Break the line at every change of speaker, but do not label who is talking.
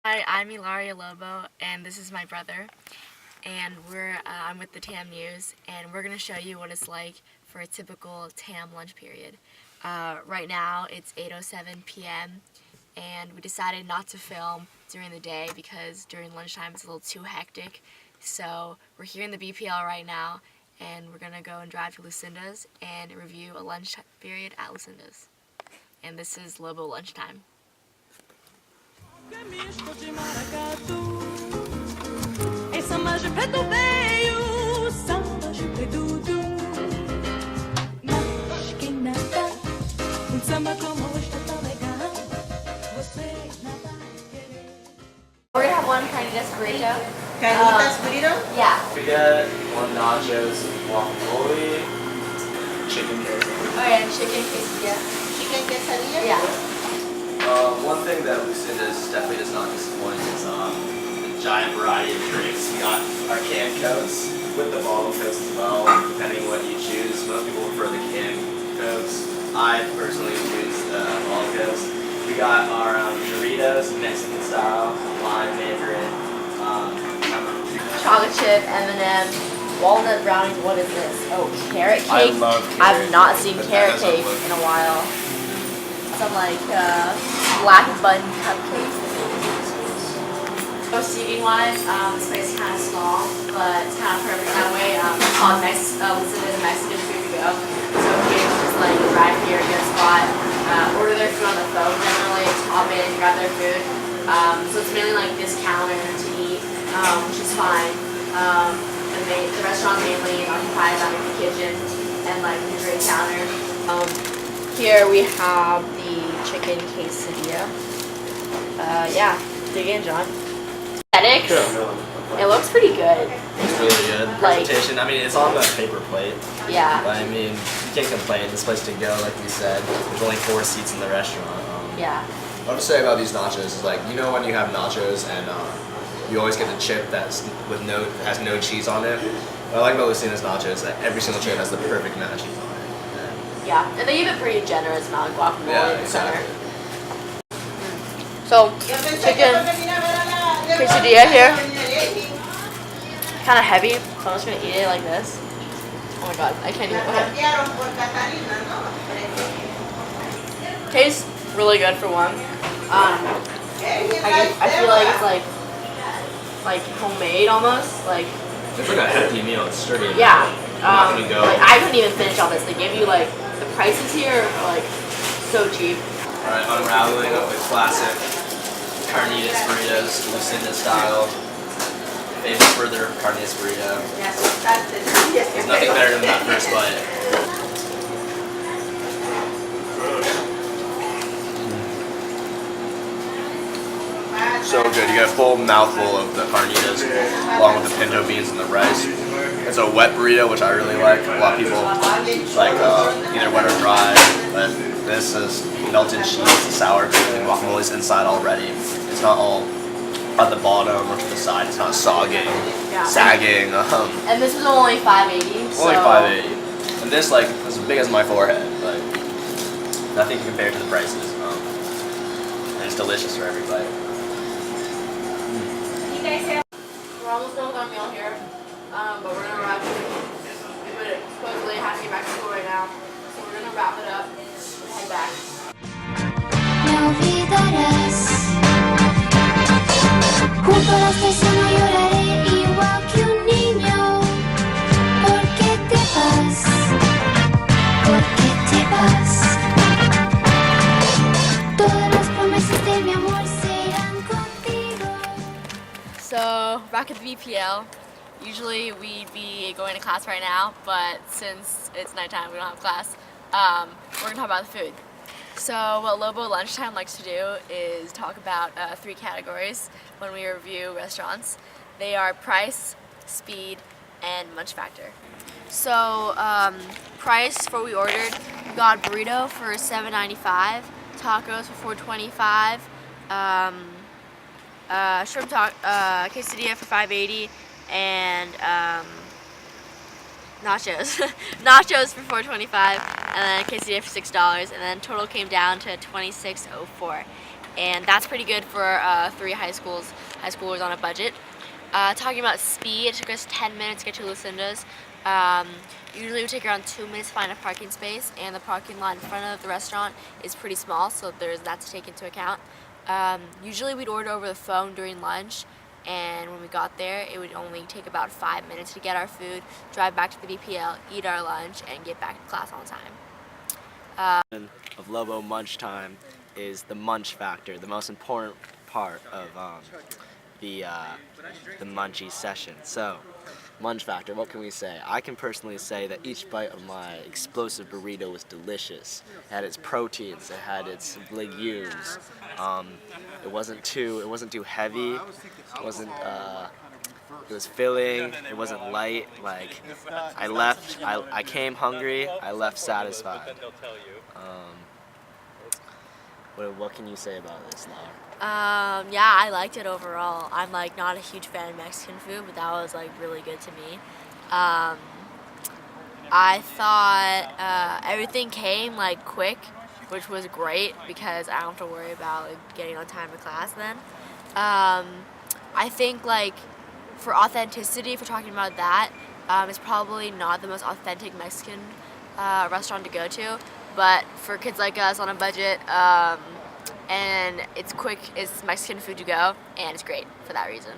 Hi, I'm Ilaria Lobo, and this is my brother. And I'm with the TAM News, and we're going to show you what it's like for a typical TAM lunch period. Right now, it's 8:07 p.m., and we decided not to film during the day because during lunchtime it's a little too hectic. So we're here in the BPL right now, and we're going to go and drive to Lucinda's and review a lunch period at Lucinda's. And this is Lobo Lunchtime.
Misto de maracatu, em samba de preto veio, samba de preto, mas quem nada, samba como está tão legal, você nada querer.
We're going to have one carnitas burrito.
Carnitas burrito?
Yeah.
We get one nachos, guacamole, chicken quesadilla.
Oh yeah, chicken quesadilla.
Chicken quesadilla?
Yeah.
One thing that Lucinda's definitely does not disappoint is the giant variety of drinks. We got our canned cokes with the bottle cokes as well, depending what you choose. Most people prefer the canned cokes. I personally choose the bottle cokes. We got our Doritos, Mexican style, lime mandarin,
Chocolate chip, M&M, walnut brownies. What is this? Oh, carrot cake.
I love carrot
I've not seen
cake.
carrot
That doesn't
cake
look-
in a while. Some like black bun cupcakes. So seating wise, this place is kind of small, but it's kind of perfect that way. It's called Lucinda's Mexican Food to Go. So kids just like drive here, get a spot, order their food on the phone generally, hop in, grab their food. So it's mainly like this counter to eat, which is fine. The restaurant mainly occupies like the kitchen and like the great counter. Here we have the chicken quesadilla. Yeah, dig in, John. Aesthetics. It looks pretty good.
It's really good.
Like-
Presentation, I mean, it's on the paper plate.
Yeah.
But I mean, you can't complain. This place to go, like we said. There's only 4 seats in the restaurant.
Yeah.
What I would say about these nachos is like, you know when you have nachos and you always get the chip that's has no cheese on it? What I like about Lucinda's nachos is that every single chip has the perfect amount of cheese on it.
Yeah, and they give a pretty generous amount of guacamole
Yeah,
in the center.
exactly.
So, chicken quesadilla here. Kind of heavy, so I'm just gonna eat it like this. Oh my god, I can't even. Okay. Tastes really good for one. I feel like it's like homemade almost. Like
It's like a hefty meal. It's sturdy.
yeah.
Not gonna go.
Like, I couldn't even finish all this. They give you like the prices here are like so cheap.
Alright, unraveling of the classic carnitas burritos, Lucinda style. Famous for their carnitas burrito. There's nothing better than that first bite. So good. You get a full mouthful of the carnitas along with the pinto beans and the rice. It's a wet burrito, which I really like. A lot of people like either wet or dry, but this is melted cheese, the sour cream, and guacamole's inside already. It's not all at the bottom or to the side. It's not sagging.
And this was only $5.80. So
Only $5.80. And this like is as big as my forehead. Like nothing compared to the prices. And it's delicious for every bite.
we're almost done with our meal here, but we're gonna wrap it. We would supposedly have to get back to school right now, so we're gonna wrap it up and head back.
Me olvidarás. Junto a la estación no lloraré igual que un niño. ¿Por qué te vas? ¿Por qué te vas? Todas las promesas de mi amor serán contigo.
So, back at the VPL. Usually we'd be going to class right now, but since it's nighttime, we don't have class. We're gonna talk about the food. So what Lobo Lunchtime likes to do is talk about 3 categories when we review restaurants. They are price, speed, and munch factor. So price for what we ordered, we got burrito for $7.95, tacos for $4.25, shrimp quesadilla for $5.80, and nachos. Nachos for $4.25, and then quesadilla for $6, and then total came down to $26.04. and that's pretty good for 3 high schoolers on a budget. Talking about speed, it took us 10 minutes to get to Lucinda's. Usually it would take around 2 minutes to find a parking space, and the parking lot in front of the restaurant is pretty small, so there's that to take into account. Usually we'd order over the phone during lunch, and when we got there, it would only take about 5 minutes to get our food, drive back to the BPL, eat our lunch, and get back to class on time.
Of Lobo Munch Time is the munch factor, the most important part of the munchie session. So, munch factor, what can we say? I can personally say that each bite of my explosive burrito was delicious. It had its proteins, it had its legumes. It wasn't too heavy. It wasn't. It was filling. It wasn't light. Like I came hungry. I left satisfied. What can you say about this, Laura?
Yeah, I liked it overall. I'm like not a huge fan of Mexican food, but that was like really good to me. I thought everything came like quick, which was great because I don't have to worry about like, getting on time to class then. I think like for authenticity, if we're talking about that, it's probably not the most authentic Mexican restaurant to go to, but for kids like us on a budget, and it's quick, it's Mexican food to go, and it's great for that reason.